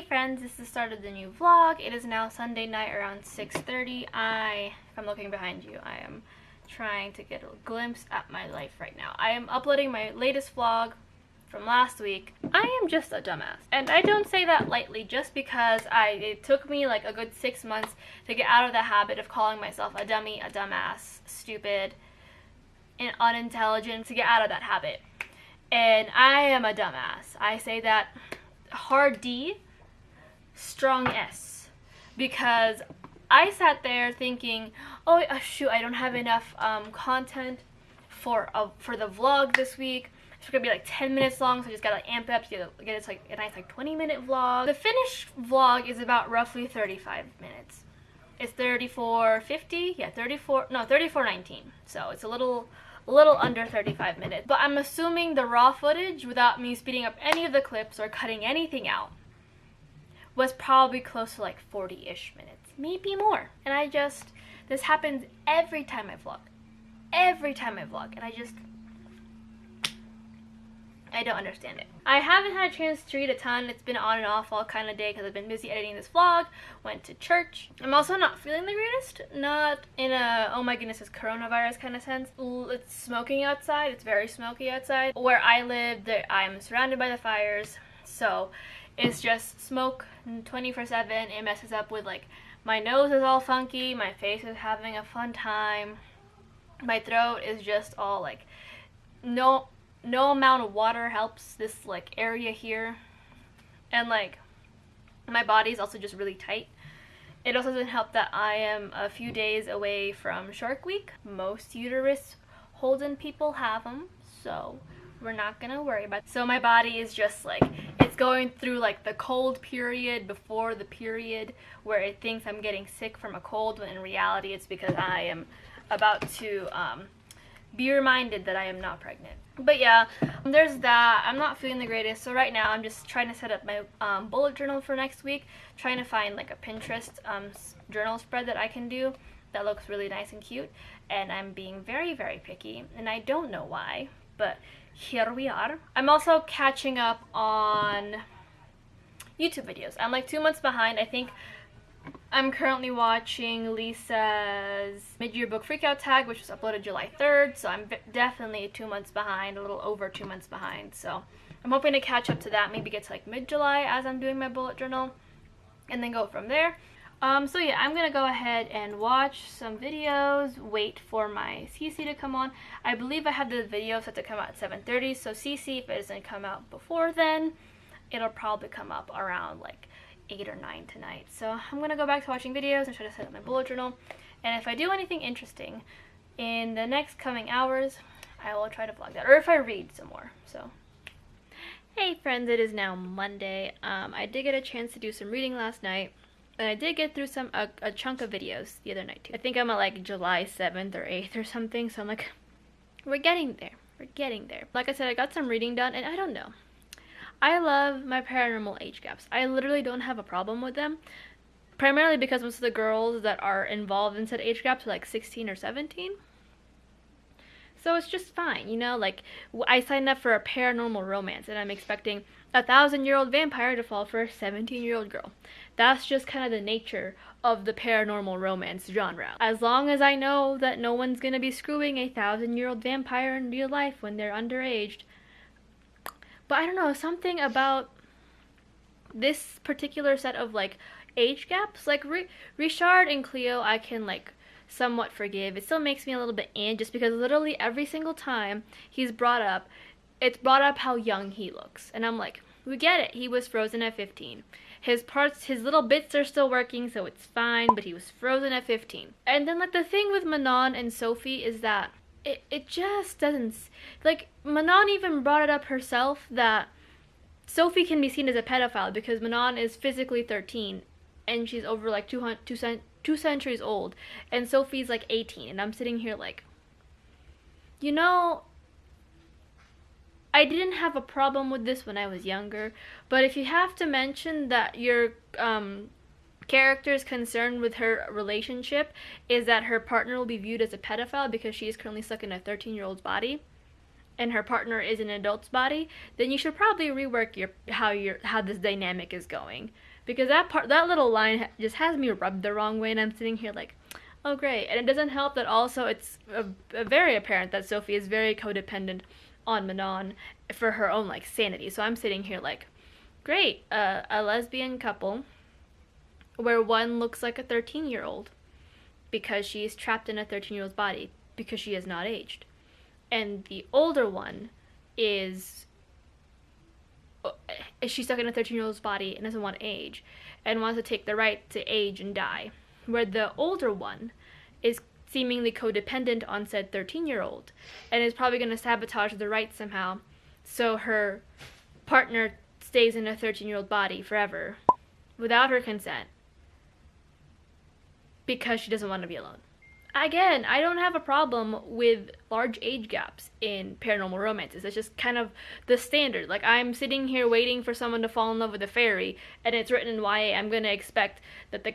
friends, this is the start of the new vlog. It is now Sunday night around 6:30. If I'm looking behind you, I am trying to get a glimpse at my life right now. I am uploading my latest vlog from last week. I am just a dumbass. And I don't say that lightly just because it took me like a good 6 months to get out of the habit of calling myself a dummy, a dumbass, stupid, and unintelligent, to get out of that habit. And I am a dumbass. I say that hard D, strong S, because I sat there thinking, oh shoot, I don't have enough content for the vlog this week. It's gonna be like 10 minutes long, so I just gotta amp it up to get it to like a nice like 20-minute vlog. The finished vlog is about roughly 35 minutes. It's 34:50, yeah, 34:19. So it's a little under 35 minutes. But I'm assuming the raw footage, without me speeding up any of the clips or cutting anything out, was probably close to like 40-ish minutes, maybe more. And this happens every time I vlog. Every time I vlog, and I don't understand it. I haven't had a chance to read a ton. It's been on and off all kind of day because I've been busy editing this vlog, went to church. I'm also not feeling the greatest, not in a, oh my goodness, it's coronavirus kind of sense. It's smoking outside. It's very smoky outside. Where I live, I'm surrounded by the fires, so it's just smoke 24/7. It messes up with, like, my nose is all funky, my face is having a fun time, my throat is just all like, no amount of water helps this like area here, and like my body's also just really tight. It also doesn't help that I am a few days away from Shark Week. Most uterus holding people have them, so we're not gonna worry about it. So my body is just like, it's going through like the cold period before the period where it thinks I'm getting sick from a cold, when in reality it's because I am about to be reminded that I am not pregnant. But yeah, there's that. I'm not feeling the greatest, so right now I'm just trying to set up my bullet journal for next week, trying to find like a Pinterest journal spread that I can do that looks really nice and cute, and I'm being very, very picky, and I don't know why, but here we are. I'm also catching up on YouTube videos. I'm like 2 months behind. I think I'm currently watching Lisa's mid-year book freakout tag, which was uploaded July 3rd, so I'm definitely 2 months behind, a little over 2 months behind. So I'm hoping to catch up to that, maybe get to like mid-July as I'm doing my bullet journal, and then go from there. So yeah, I'm gonna go ahead and watch some videos, wait for my CC to come on. I believe I have the video set to come out at 7:30, so CC, if it doesn't come out before then, it'll probably come up around like 8 or 9 tonight. So I'm gonna go back to watching videos and try to set up my bullet journal, and if I do anything interesting in the next coming hours, I will try to vlog that, or if I read some more. So hey friends, it is now Monday. I did get a chance to do some reading last night, and I did get through a chunk of videos the other night too. I think I'm at like July 7th or 8th or something, so I'm like, we're getting there. Like I said, I got some reading done, and I don't know, I love my paranormal age gaps. I literally don't have a problem with them, primarily because most of the girls that are involved in said age gaps are like 16 or 17. So it's just fine, you know, like I signed up for a paranormal romance and I'm expecting a 1,000-year-old vampire to fall for a 17-year-old girl. That's just kind of the nature of the paranormal romance genre. As long as I know that no one's gonna be screwing a 1,000-year-old vampire in real life when they're underaged. But I don't know, something about this particular set of like age gaps, like Richard and Cleo, I can like somewhat forgive. It still makes me a little bit just because literally every single time he's brought up, it's brought up how young he looks, and I'm like, we get it, he was frozen at 15. His little bits are still working, so it's fine, but he was frozen at 15. And then like the thing with Manon and Sophie is that it just doesn't, like, Manon even brought it up herself that Sophie can be seen as a pedophile because Manon is physically 13 and she's over like two centuries old, and Sophie's like 18, and I'm sitting here like, you know, I didn't have a problem with this when I was younger, but if you have to mention that your character's concern with her relationship is that her partner will be viewed as a pedophile because she is currently stuck in a 13-year-old's body, and her partner is an adult's body, then you should probably rework how this dynamic is going, because that little line just has me rubbed the wrong way, and I'm sitting here like, oh great. And it doesn't help that also it's very apparent that Sophie is very codependent on Manon for her own like sanity. So I'm sitting here like, great, a lesbian couple where one looks like a 13-year-old because she's trapped in a 13-year-old's body because she has not aged. And the older one is she's stuck in a 13-year-old's body and doesn't want to age and wants to take the right to age and die. Where the older one is seemingly codependent on said 13-year-old and is probably going to sabotage the right somehow, so her partner stays in a 13-year-old body forever without her consent because she doesn't want to be alone. Again, I don't have a problem with large age gaps in paranormal romances. It's just kind of the standard. Like, I'm sitting here waiting for someone to fall in love with a fairy, and it's written in YA. I'm going to expect that the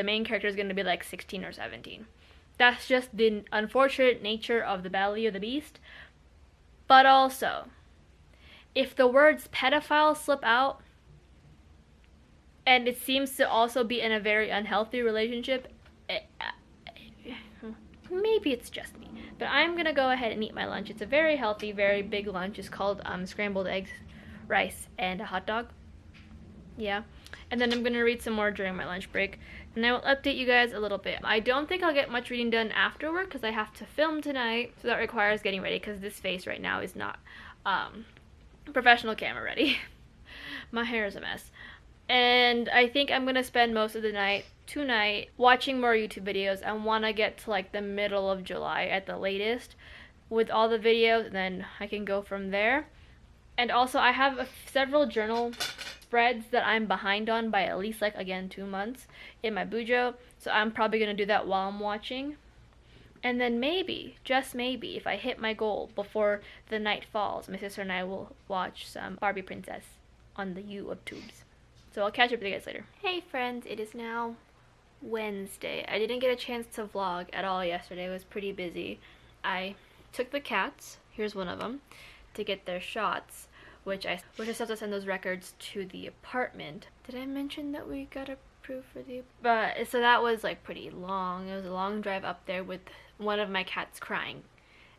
main character, is going to be like 16 or 17. That's just the unfortunate nature of the Belly of the Beast. But also, if the words pedophile slip out, and it seems to also be in a very unhealthy relationship, maybe it's just me, but I'm gonna go ahead and eat my lunch. It's a very healthy, very big lunch. It's called scrambled eggs, rice, and a hot dog. Yeah. And then I'm gonna read some more during my lunch break, and I will update you guys a little bit. I don't think I'll get much reading done after work because I have to film tonight, so that requires getting ready because this face right now is not professional camera ready. My hair is a mess. And I think I'm gonna spend most of the night tonight watching more YouTube videos. I want to get to like the middle of July at the latest with all the videos, and then I can go from there. And also I have several journal spreads that I'm behind on by at least like, again, 2 months in my Bujo, so I'm probably gonna do that while I'm watching. And then maybe, just maybe, if I hit my goal before the night falls, my sister and I will watch some Barbie Princess on the YouTubes. So I'll catch up with you guys later. Hey friends, it is now Wednesday. I didn't get a chance to vlog at all yesterday. I was pretty busy. I took the cats, here's one of them, to get their shots, which I still have to send those records to the apartment. Did I mention that we got approved for the... But, so that was like pretty long. It was a long drive up there with one of my cats crying.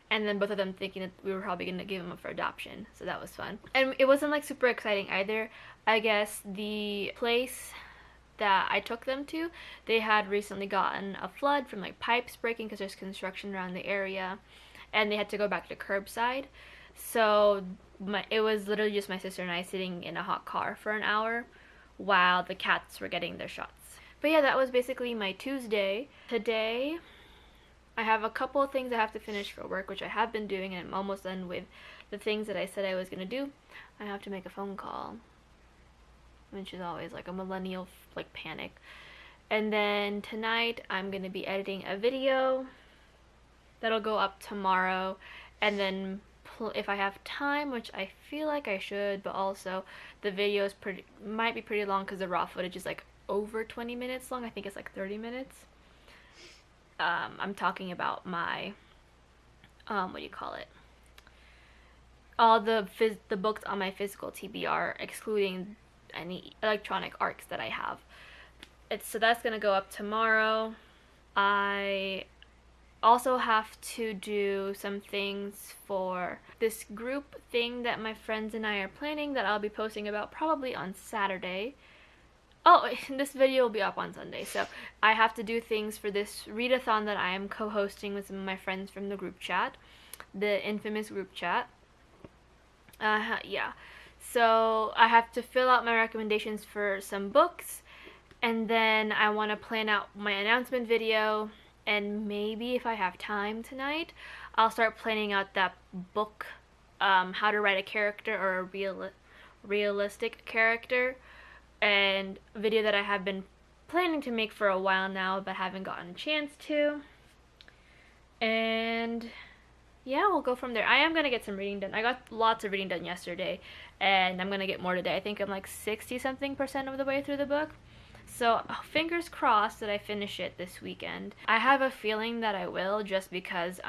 And then both of them thinking that we were probably going to give them up for adoption. So that was fun. And it wasn't like super exciting either. I guess the place that I took them to, they had recently gotten a flood from like pipes breaking because there's construction around the area. And they had to go back to curbside. So it was literally just my sister and I sitting in a hot car for an hour while the cats were getting their shots. But yeah, that was basically my Tuesday. Today, I have a couple of things I have to finish for work, which I have been doing, and I'm almost done with the things that I said I was going to do. I have to make a phone call, which is always like a millennial like panic. And then tonight, I'm going to be editing a video that'll go up tomorrow, and then if I have time, which I feel like I should, but also the video is might be pretty long because the raw footage is like over 20 minutes long. I think it's like 30 minutes. I'm talking about my what do you call it? All the books on my physical TBR, excluding any electronic arcs that I have. So that's gonna go up tomorrow. I also have to do some things for this group thing that my friends and I are planning that I'll be posting about probably on Saturday. Oh, this video will be up on Sunday. So I have to do things for this readathon that I am co-hosting with some of my friends from the group chat, the infamous group chat. Yeah. So I have to fill out my recommendations for some books, and then I want to plan out my announcement video. And maybe if I have time tonight, I'll start planning out that book, how to write a character or a realistic character, and a video that I have been planning to make for a while now but haven't gotten a chance to. And yeah, we'll go from there. I am going to get some reading done. I got lots of reading done yesterday, and I'm going to get more today. I think I'm like 60-something% of the way through the book. So, fingers crossed that I finish it this weekend. I have a feeling that I will, just because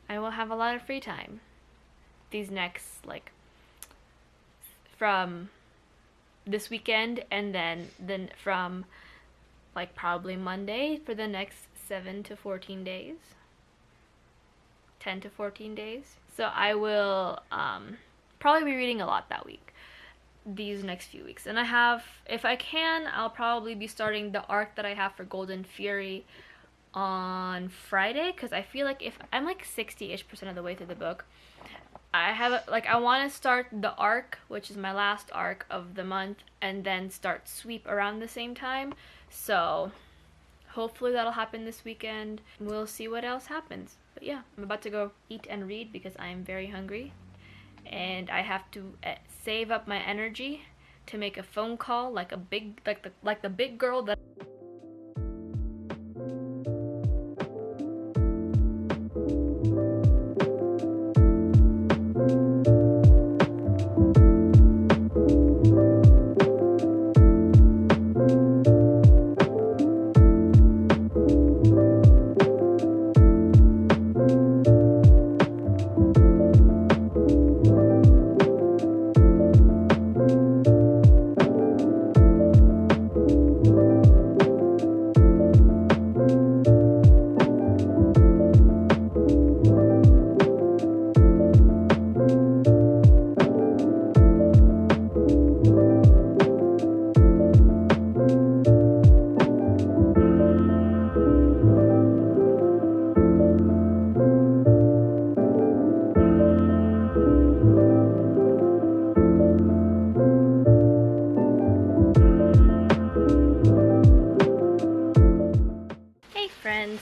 I will have a lot of free time these next, like, from this weekend, and then from, like, probably Monday for the next 7 to 14 days. 10 to 14 days. So I will probably be reading a lot that week, these next few weeks. And I have, if I can, I'll probably be starting the arc that I have for Golden Fury on Friday, because I feel like if I'm like 60-ish% of the way through the book, I have, like, I want to start the arc, which is my last arc of the month, and then start Sweep around the same time. So hopefully that'll happen this weekend. We'll see what else happens. But yeah, I'm about to go eat and read because I am very hungry, and I have to save up my energy to make a phone call like a big, like the big girl that.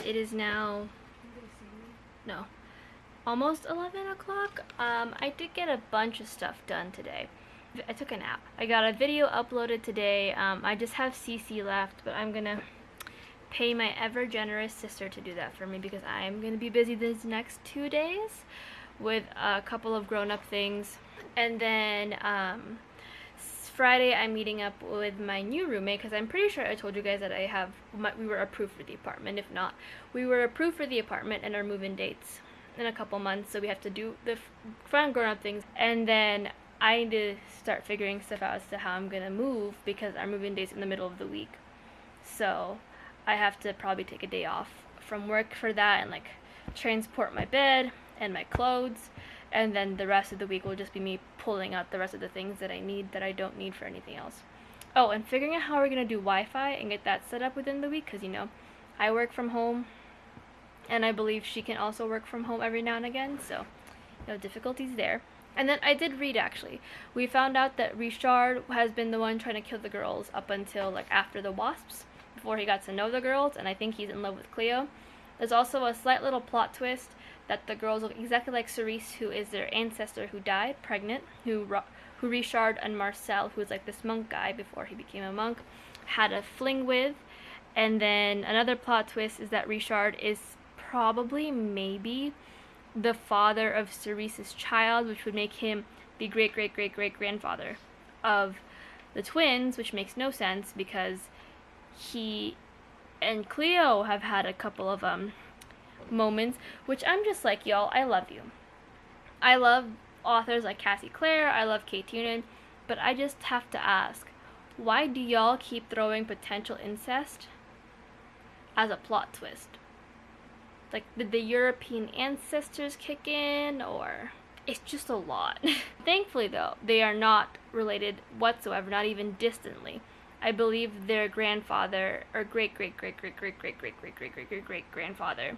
It is now, no, almost 11 o'clock. I did get a bunch of stuff done today. I took a nap. I got a video uploaded today. I just have CC left, but I'm gonna pay my ever generous sister to do that for me because I'm gonna be busy these next 2 days with a couple of grown-up things. And then Friday I'm meeting up with my new roommate, because I'm pretty sure I told you guys that we were approved for the apartment. If not, we were approved for the apartment and our move-in dates in a couple months, so we have to do the fun grown-up things. And then I need to start figuring stuff out as to how I'm gonna move, because our move-in date's in the middle of the week. So I have to probably take a day off from work for that and like transport my bed and my clothes. And then the rest of the week will just be me pulling out the rest of the things that I need that I don't need for anything else. Oh, and figuring out how we're going to do Wi-Fi and get that set up within the week, because, you know, I work from home, and I believe she can also work from home every now and again, so, no difficulties there. And then I did read, actually. We found out that Richard has been the one trying to kill the girls up until, like, after the Wasps, before he got to know the girls, and I think he's in love with Cleo. There's also a slight little plot twist that the girls look exactly like Cerise, who is their ancestor who died, pregnant, who Richard and Marcel, who was like this monk guy before he became a monk, had a fling with. And then another plot twist is that Richard is probably, maybe, the father of Cerise's child, which would make him the great-great-great-great-grandfather of the twins, which makes no sense because he and Cleo have had a couple of moments, which I'm just like, y'all, I love you. I love authors like Cassie Clare, I love Kate Tunin, but I just have to ask, why do y'all keep throwing potential incest as a plot twist? Like, did the European ancestors kick in, or it's just a lot. Thankfully, though, they are not related whatsoever, not even distantly. I believe their grandfather, or great-great-great-great-great-great-great-great-great-great-grandfather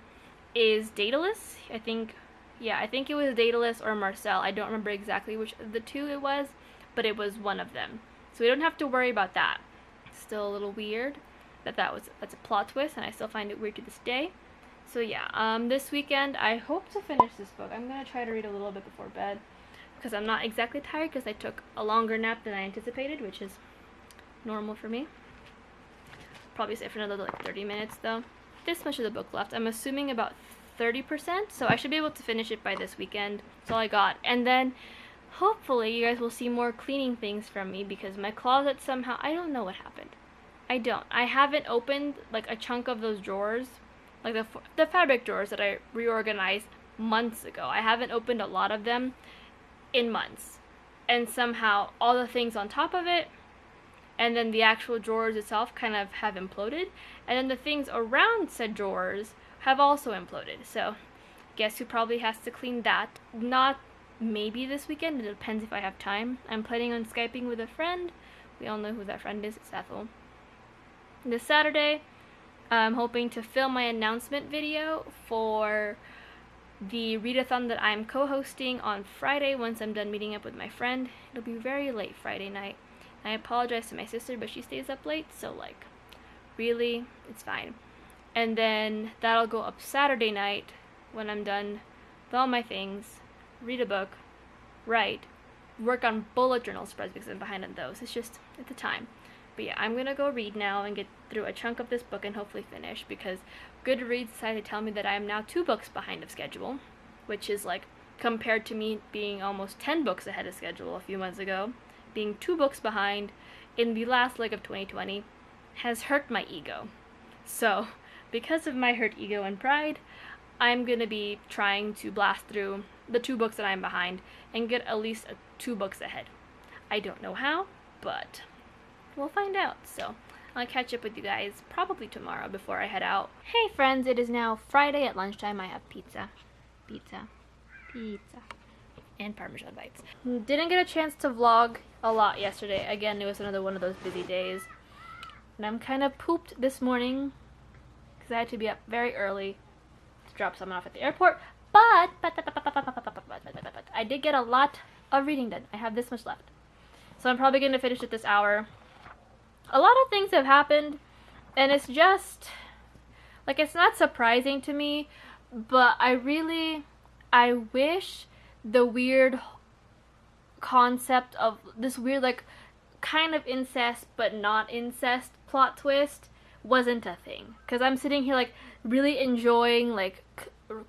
is Daedalus. I think it was Daedalus or Marcel. I don't remember exactly which of the two it was, but it was one of them. So we don't have to worry about that. Still a little weird that's a plot twist, and I still find it weird to this day. So yeah, this weekend I hope to finish this book. I'm gonna try to read a little bit before bed because I'm not exactly tired, because I took a longer nap than I anticipated, which is normal for me. Probably stay for another like 30 minutes though. This much of the book left. I'm assuming about 30%, so I should be able to finish it by this weekend. That's all I got. And then hopefully you guys will see more cleaning things from me, because my closet somehow, I don't know what happened. I haven't opened like a chunk of those drawers, like the fabric drawers that I reorganized months ago. I haven't opened a lot of them in months. And somehow all the things on top of it and then the actual drawers itself kind of have imploded. And then the things around said drawers have also imploded. So guess who probably has to clean that? Not maybe this weekend. It depends if I have time. I'm planning on Skyping with a friend. We all know who that friend is. It's Ethel. This Saturday, I'm hoping to film my announcement video for the readathon that I'm co-hosting on Friday once I'm done meeting up with my friend. It'll be very late Friday night. I apologize to my sister, but she stays up late, so like, really, it's fine. And then that'll go up Saturday night when I'm done with all my things, read a book, write, work on bullet journal spreads because I'm behind on those. It's just at the time. But yeah, I'm gonna go read now and get through a chunk of this book and hopefully finish, because Goodreads decided to tell me that I am now 2 books behind of schedule, which is like, compared to me being almost 10 books ahead of schedule a few months ago, being 2 books behind in the last leg of 2020 has hurt my ego. So, because of my hurt ego and pride, I'm gonna be trying to blast through the 2 books that I'm behind and get at least 2 books ahead. I don't know how, but we'll find out. So I'll catch up with you guys probably tomorrow before I head out. Hey friends, it is now Friday at lunchtime. I have pizza, and Parmesan bites. Didn't get a chance to vlog a lot yesterday. Again, it was another one of those busy days. And I'm kind of pooped this morning because I had to be up very early to drop someone off at the airport. But I did get a lot of reading done. I have this much left. So I'm probably going to finish it this hour. A lot of things have happened, and it's just, like, it's not surprising to me, but I wish the weird concept of this weird, like, kind of incest but not incest plot twist wasn't a thing. Because I'm sitting here, like, really enjoying, like,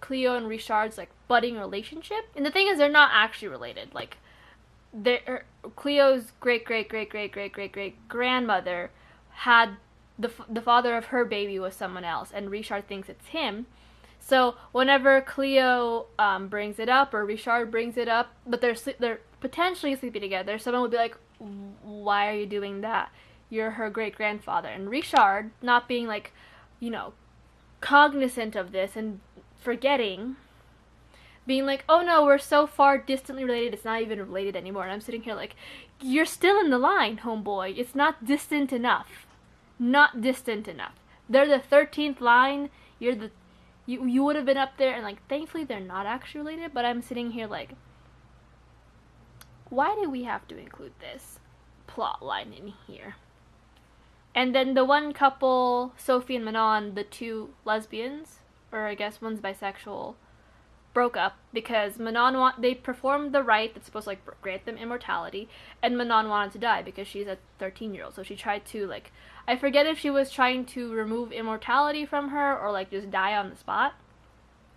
Cleo and Richard's, like, budding relationship. And the thing is, they're not actually related. Like, Cleo's great-great-great-great-great-great-grandmother had the father of her baby was someone else, and Richard thinks it's him. So whenever Cleo brings it up, or Richard brings it up, but they're potentially sleeping together, someone would be like, why are you doing that? You're her great-grandfather. And Richard, not being, like, you know, cognizant of this and forgetting, being like, oh no, we're so far distantly related, it's not even related anymore. And I'm sitting here like, you're still in the line, homeboy. It's not distant enough. Not distant enough. They're the 13th line. You would have been up there, and like, thankfully they're not actually related, but I'm sitting here like, why do we have to include this plot line in here? And then the one couple, Sophie and Manon, the 2 lesbians, or I guess one's bisexual, broke up because Manon they performed the rite that's supposed to, like, grant them immortality, and Manon wanted to die because she's a 13-year-old. So she tried to, like, I forget if she was trying to remove immortality from her or, like, just die on the spot.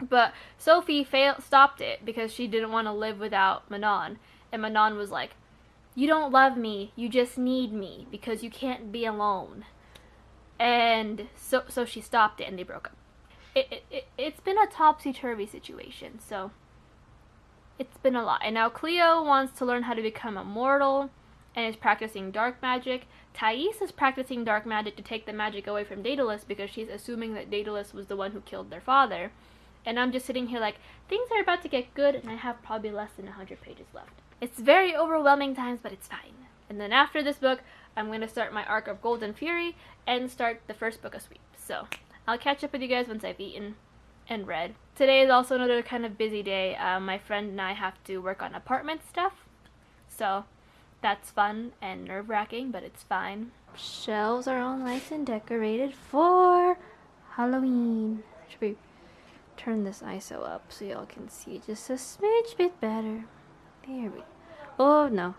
But Sophie stopped it because she didn't want to live without Manon, and Manon was like, you don't love me, you just need me because you can't be alone. And so she stopped it, and they broke up. It's been a topsy-turvy situation, so it's been a lot. And now Cleo wants to learn how to become immortal and is practicing dark magic. Thais is practicing dark magic to take the magic away from Daedalus because she's assuming that Daedalus was the one who killed their father. And I'm just sitting here like, things are about to get good, and I have probably less than 100 pages left. It's very overwhelming times, but it's fine. And then after this book, I'm going to start my arc of Golden Fury and start the first book of Sweep. So I'll catch up with you guys once I've eaten and read. Today is also another kind of busy day. My friend and I have to work on apartment stuff. So that's fun and nerve-wracking, but it's fine. Shelves are all nice and decorated for Halloween. Should we turn this ISO up so y'all can see just a smidge bit better? There we go. Oh, no.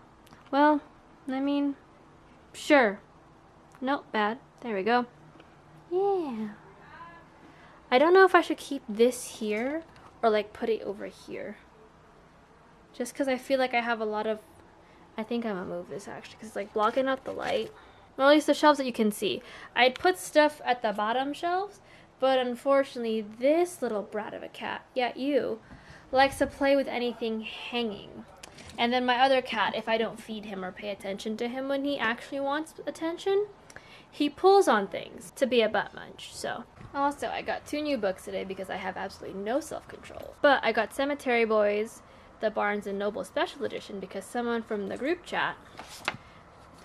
Well, I mean, sure. Nope, bad. There we go. Yeah. I don't know if I should keep this here or, like, put it over here. Just because I feel like I have a lot of... I think I'm going to move this, actually, because it's, like, blocking out the light. Well, at least the shelves that you can see. I'd put stuff at the bottom shelves, but unfortunately, this little brat of a cat, yeah, you, likes to play with anything hanging. And then my other cat, if I don't feed him or pay attention to him when he actually wants attention, he pulls on things to be a butt munch. So also, I got 2 new books today because I have absolutely no self-control. But I got Cemetery Boys, the Barnes & Noble Special Edition, because someone from the group chat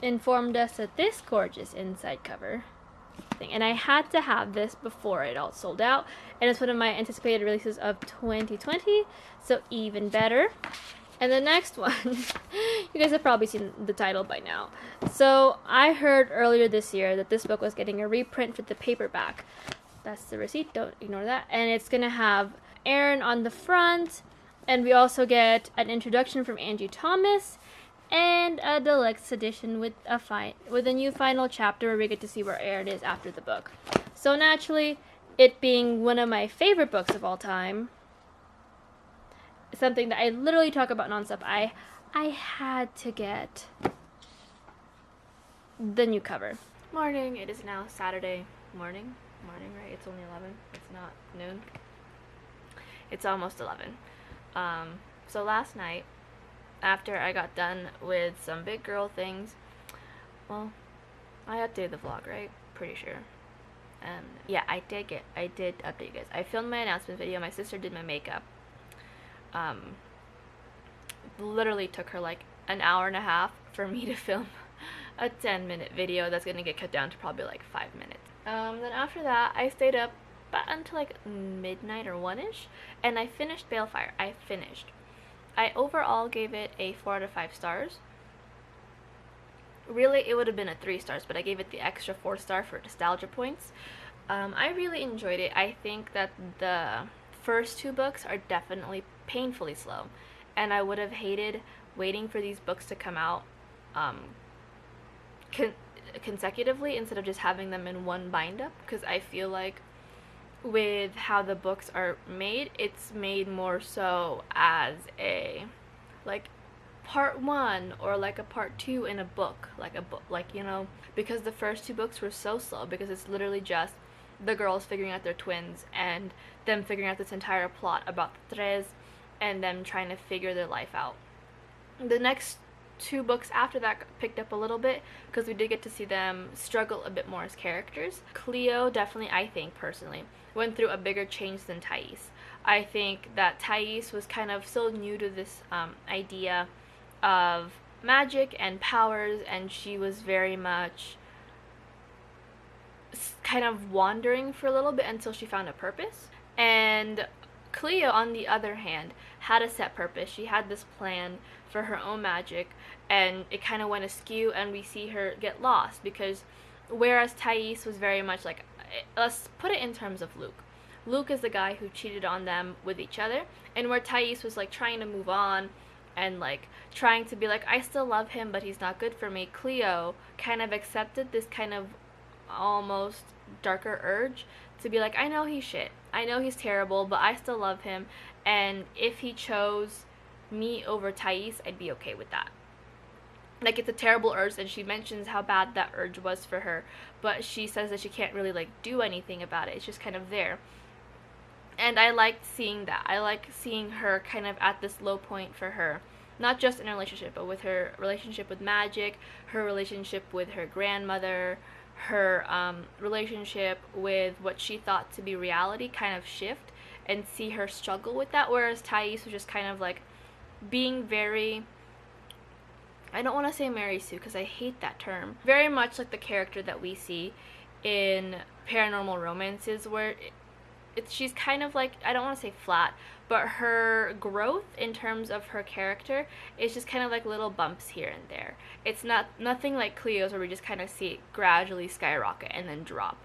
informed us that this gorgeous inside cover thing, and I had to have this before it all sold out, and it's one of my anticipated releases of 2020, so even better. And the next one, you guys have probably seen the title by now. So I heard earlier this year that this book was getting a reprint for the paperback. That's the receipt, don't ignore that. And it's gonna have Aaron on the front, and we also get an introduction from Angie Thomas, and a deluxe edition with a new final chapter where we get to see where Aaron is after the book. So naturally, it being one of my favorite books of all time, something that I literally talk about nonstop, I had to get the new cover. Morning, it is now Saturday morning, right? It's only 11, it's not noon. It's almost 11. So last night, after I got done with some big girl things, well, I updated the vlog, right? Pretty sure. And yeah, I did update you guys. I filmed my announcement video, my sister did my makeup. Literally took her like an hour and a half for me to film a 10-minute video that's gonna get cut down to probably like 5 minutes. Then after that, I stayed up until like midnight or 1-ish, and I finished Balefire. I overall gave it a 4 out of 5 stars. Really, it would have been a 3 stars, but I gave it the extra 4 star for nostalgia points. I really enjoyed it. I think that the first 2 books are definitely painfully slow, and I would have hated waiting for these books to come out consecutively instead of just having them in one bind-up, because I feel like with how the books are made, it's made more so as a like part 1 or like a part 2 in a book, like you know, because the first 2 books were so slow, because it's literally just the girls figuring out their twins and them figuring out this entire plot about the Tres and them trying to figure their life out. The next 2 books after that picked up a little bit because we did get to see them struggle a bit more as characters. Cleo definitely, I think personally, went through a bigger change than Thais. I think that Thais was kind of still new to this idea of magic and powers, and she was very much kind of wandering for a little bit until she found a purpose. And Cleo, on the other hand, had a set purpose. She had this plan for her own magic, and it kind of went askew, and we see her get lost, because whereas Thais was very much like, let's put it in terms of Luke. Luke is the guy who cheated on them with each other, and where Thais was like trying to move on and like trying to be like, I still love him, but he's not good for me. Cleo kind of accepted this kind of almost darker urge to be like, I know he's shit, I know he's terrible, but I still love him, and if he chose me over Thais, I'd be okay with that. Like, it's a terrible urge, and she mentions how bad that urge was for her, but she says that she can't really like do anything about it. It's just kind of there. And I liked seeing that. I like seeing her kind of at this low point for her, not just in a relationship, but with her relationship with magic, her relationship with her grandmother, her relationship with what she thought to be reality kind of shift, and see her struggle with that, whereas Thais was just kind of like being very, I don't want to say Mary Sue because I hate that term, very much like the character that we see in paranormal romances, where she's kind of like, I don't want to say flat, but her growth in terms of her character is just kind of like little bumps here and there. It's nothing like Cleo's, where we just kind of see it gradually skyrocket and then drop.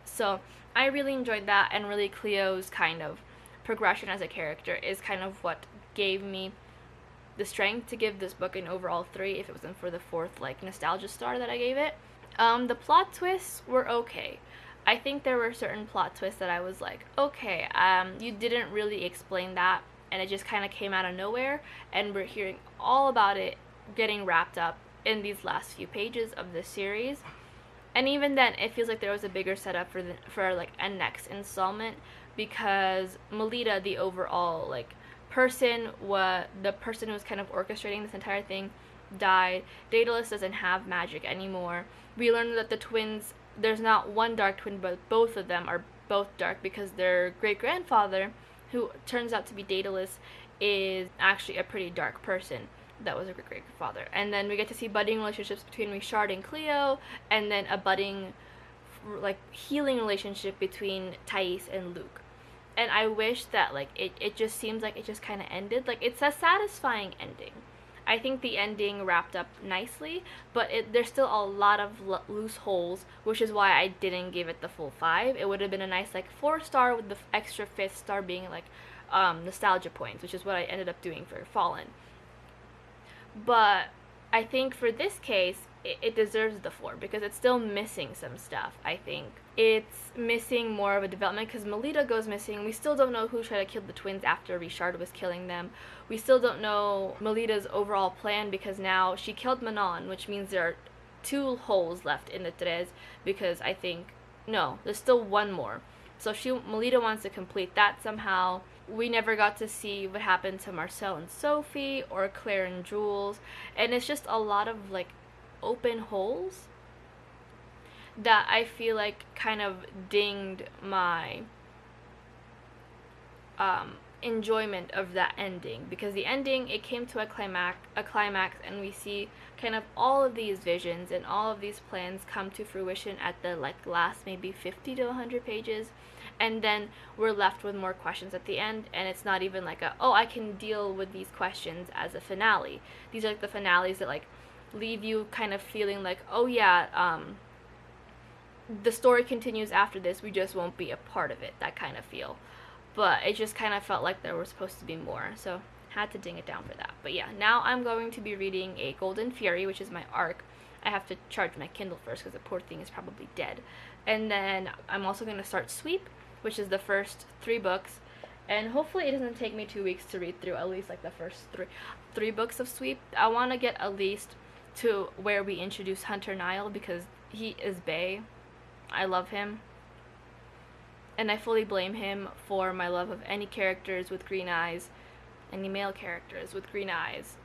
So I really enjoyed that, and really Cleo's kind of progression as a character is kind of what gave me the strength to give this book an overall 3 if it wasn't for the 4th like nostalgia star that I gave it. The plot twists were okay. I think there were certain plot twists that I was like, okay, you didn't really explain that, and it just kind of came out of nowhere, and we're hearing all about it getting wrapped up in these last few pages of this series. And even then, it feels like there was a bigger setup for like a next installment, because Melita, the overall like the person who was kind of orchestrating this entire thing died. Daedalus doesn't have magic anymore. We learned that the twins, there's not one dark twin, but both of them are both dark because their great-grandfather, who turns out to be Daedalus, is actually a pretty dark person. That was a great-grandfather. And then we get to see budding relationships between Richard and Cleo, and then a budding, like, healing relationship between Thais and Luke. And I wish that, like, it just seems like it just kind of ended. Like, it's a satisfying ending. I think the ending wrapped up nicely, but there's still a lot of loose holes, which is why I didn't give it the full 5. It would have been a nice, like, 4-star with the extra 5th star being, like, nostalgia points, which is what I ended up doing for Fallen. But I think for this case, it deserves the 4 because it's still missing some stuff, I think. It's missing more of a development because Melita goes missing. We still don't know who tried to kill the twins after Richard was killing them. We still don't know Melita's overall plan because now she killed Manon, which means there are 2 holes left in the Tres because I think, no, there's still 1 more. So Melita wants to complete that somehow. We never got to see what happened to Marcel and Sophie or Claire and Jules. And it's just a lot of, like, open holes that I feel like kind of dinged my enjoyment of that ending, because the ending, it came to a climax, and we see kind of all of these visions and all of these plans come to fruition at the, like, last maybe 50 to 100 pages, and then we're left with more questions at the end, and it's not even like I can deal with these questions as a finale. These are, like, the finales that, like, leave you kind of feeling like, oh yeah, the story continues after this, we just won't be a part of it, that kind of feel. But it just kind of felt like there was supposed to be more, so had to ding it down for that. But yeah, now I'm going to be reading a Golden Fury, which is my arc. I have to charge my Kindle first because the poor thing is probably dead. And then I'm also going to start Sweep, which is the first 3 books. And hopefully it doesn't take me 2 weeks to read through at least, like, the first three books of Sweep. I want to get at least to where we introduce Hunter Nile because he is bae. I love him. And I fully blame him for my love of any characters with green eyes, any male characters with green eyes,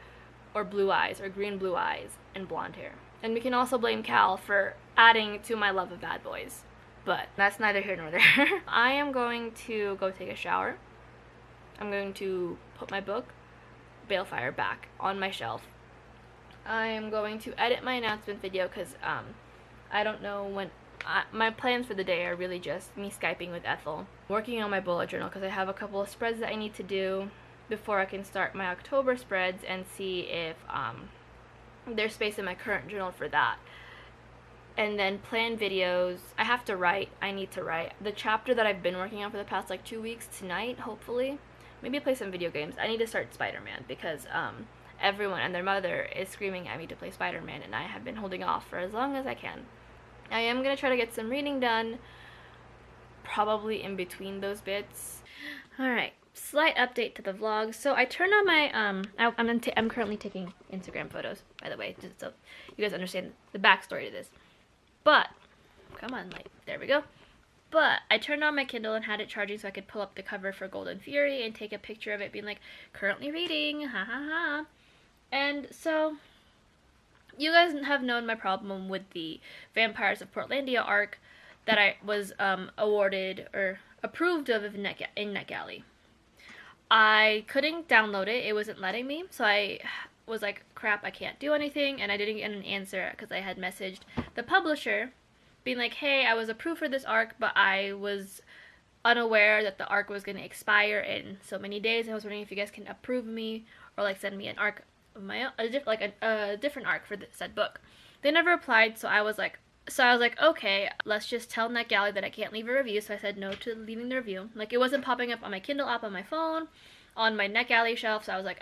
or blue eyes, or green blue eyes, and blonde hair. And we can also blame Cal for adding to my love of bad boys. But that's neither here nor there. I am going to go take a shower. I'm going to put my book, Balefire, back on my shelf. I am going to edit my announcement video because I don't know when. My plans for the day are really just me Skyping with Ethel, working on my bullet journal because I have a couple of spreads that I need to do before I can start my October spreads and see if there's space in my current journal for that. And then plan videos. I have to write. I need to write. The chapter that I've been working on for the past, like, 2 weeks tonight, hopefully. Maybe play some video games. I need to start Spider-Man because everyone and their mother is screaming at me to play Spider-Man, and I have been holding off for as long as I can. I am going to try to get some reading done, probably in between those bits. Alright, slight update to the vlog. So I turned on my, I'm currently taking Instagram photos, by the way, just so you guys understand the backstory to this. But, come on, like, there we go. But I turned on my Kindle and had it charging so I could pull up the cover for Golden Fury and take a picture of it being like, currently reading, ha ha ha. And so, you guys have known my problem with the Vampires of Portlandia arc that I was awarded or approved of in NetGalley. I couldn't download it. It wasn't letting me. So I was like, crap, I can't do anything. And I didn't get an answer because I had messaged the publisher being like, hey, I was approved for this arc, but I was unaware that the arc was going to expire in so many days. I was wondering if you guys can approve me or, like, send me an arc of my own, a different arc for the said book. They never replied, so I was like, okay, let's just tell NetGalley that I can't leave a review. So I said no to leaving the review. Like, it wasn't popping up on my Kindle app on my phone, on my NetGalley shelf. So I was like,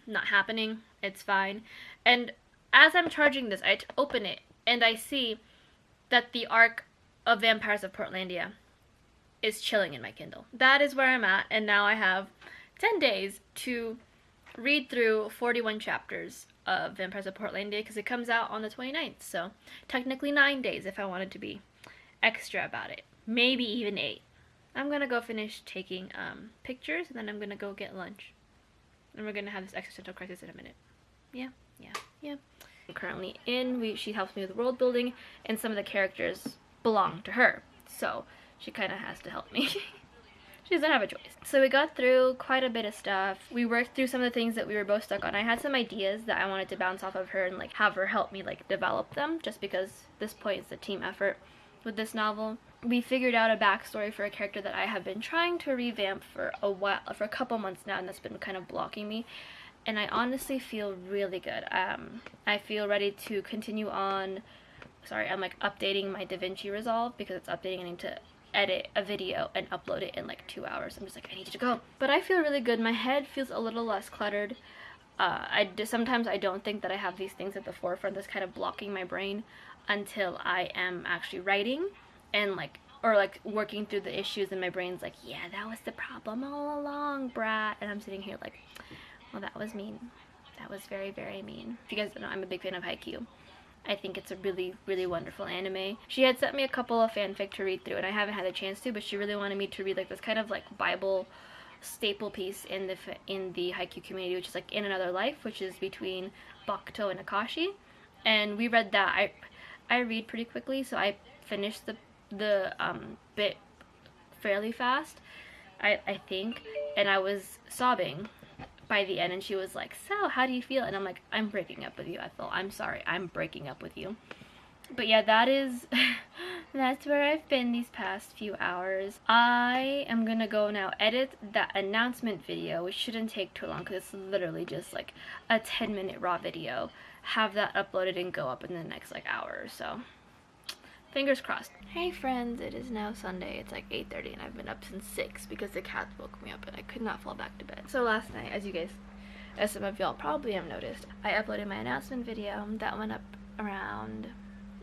not happening. It's fine. And as I'm charging this, I open it and I see that the arc of Vampires of Portlandia is chilling in my Kindle. That is where I'm at, and now I have 10 days to read through 41 chapters of Vampires of Portlandia because it comes out on the 29th, so technically 9 days if I wanted to be extra about it. Maybe even 8. I'm gonna go finish taking pictures, and then I'm gonna go get lunch. and we're gonna have this existential crisis in a minute. Yeah. I'm currently in. She helps me with world building, and some of the characters belong to her, so she kind of has to help me. She doesn't have a choice. So we got through quite a bit of stuff. We worked through some of the things that we were both stuck on. I had some ideas that I wanted to bounce off of her and like have her help me like develop them, just because at this point it's a team effort with this novel. We figured out a backstory for a character that I have been trying to revamp for a while, for a couple months now, and that's been kind of blocking me. And I honestly feel really good. I feel ready to continue on. Sorry, I'm like updating my DaVinci Resolve because it's updating. I need to edit a video and upload it in like 2 hours. I'm just like, I need to go. But I feel really good. My head feels a little less cluttered. Sometimes I don't think that I have these things at the forefront that's kind of blocking my brain until I am actually writing and like, or like working through the issues, and my brain's like, yeah, that was the problem all along, brat. And I'm sitting here like, well, that was mean. That was very, very mean. If you guys don't know, I'm a big fan of Haikyuu. I think it's a really, really wonderful anime. She had sent me a couple of fanfic to read through, and I haven't had a chance to, but she really wanted me to read like this kind of like Bible staple piece in the Haikyuu community, which is like In Another Life, which is between Bakuto and Akashi. And we read that. I read pretty quickly, so I finished the bit fairly fast, I think, and I was sobbing by the end, and she was like, so how do you feel? And I'm like, I'm breaking up with you, Ethel. I'm sorry, I'm breaking up with you. But yeah, that's where I've been these past few hours. I am gonna go now edit that announcement video, which shouldn't take too long because it's literally just like a 10-minute raw video. Have that uploaded and go up in the next like hour or so. Fingers crossed. Hey friends, it is now Sunday. It's like 8:30 and I've been up since 6 because the cats woke me up and I could not fall back to bed. So last night, as some of y'all probably have noticed, I uploaded my announcement video. That went up around,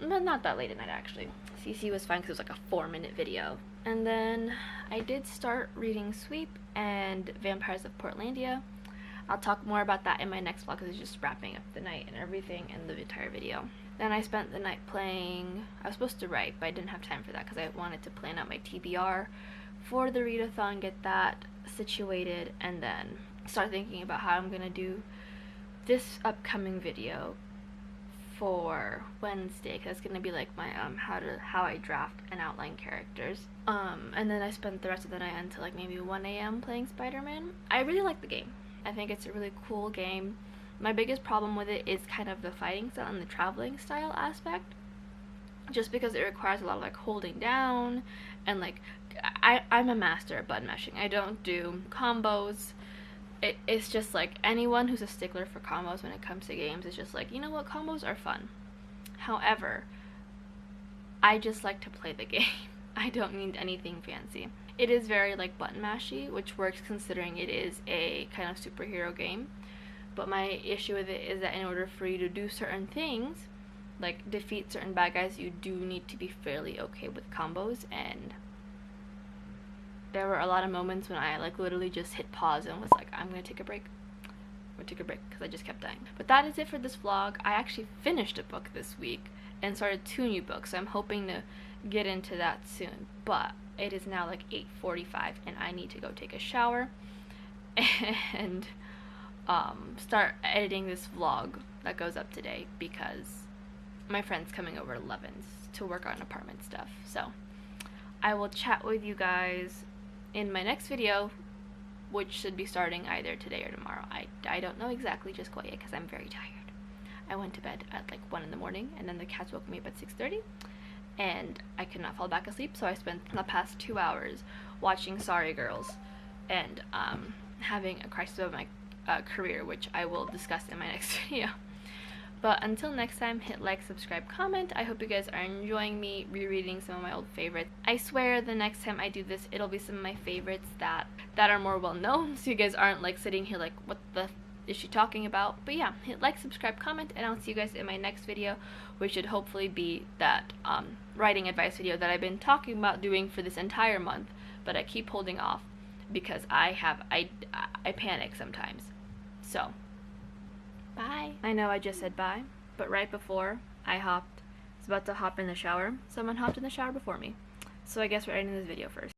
well, not that late at night actually. CC was fine because it was like a 4-minute video. And then I did start reading Sweep and Vampires of Portlandia. I'll talk more about that in my next vlog because it's just wrapping up the night and everything in the entire video. Then I spent the night playing. I was supposed to write, but I didn't have time for that because I wanted to plan out my TBR for the readathon, get that situated, and then start thinking about how I'm gonna do this upcoming video for Wednesday, because it's gonna be like my how I draft and outline characters. And then I spent the rest of the night until like maybe 1 a.m. playing Spider-Man. I really like the game. I think it's a really cool game. My biggest problem with it is kind of the fighting style and the traveling style aspect, just because it requires a lot of like holding down, and like I'm a master at button mashing. I don't do combos. It's just like anyone who's a stickler for combos when it comes to games is just like, you know what, combos are fun. However, I just like to play the game. I don't need anything fancy. It is very like button mashy, which works considering it is a kind of superhero game. But my issue with it is that in order for you to do certain things, like defeat certain bad guys, you do need to be fairly okay with combos, and there were a lot of moments when I like literally just hit pause and was like, I'm gonna take a break. I'm gonna take a break because I just kept dying. But that is it for this vlog. I actually finished a book this week and started 2 new books, so I'm hoping to get into that soon. But it is now like 8:45 and I need to go take a shower and start editing this vlog that goes up today because my friend's coming over at 11 to work on apartment stuff. So I will chat with you guys in my next video, which should be starting either today or tomorrow. I don't know exactly just quite yet because I'm very tired. I went to bed at like 1 in the morning and then the cats woke me up at 6:30 and I could not fall back asleep, so I spent the past 2 hours watching Sorry Girls and having a crisis of my career, which I will discuss in my next video. But until next time, hit like, subscribe, comment. I hope you guys are enjoying me rereading some of my old favorites. I swear the next time I do this, it'll be some of my favorites that are more well known, so you guys aren't like sitting here like, what the is she talking about? But yeah, hit like, subscribe, comment, and I'll see you guys in my next video, which should hopefully be that writing advice video that I've been talking about doing for this entire month, but I keep holding off because I panic sometimes. So, bye. I know I just said bye, but right before I was about to hop in the shower, someone hopped in the shower before me. So I guess we're ending this video first.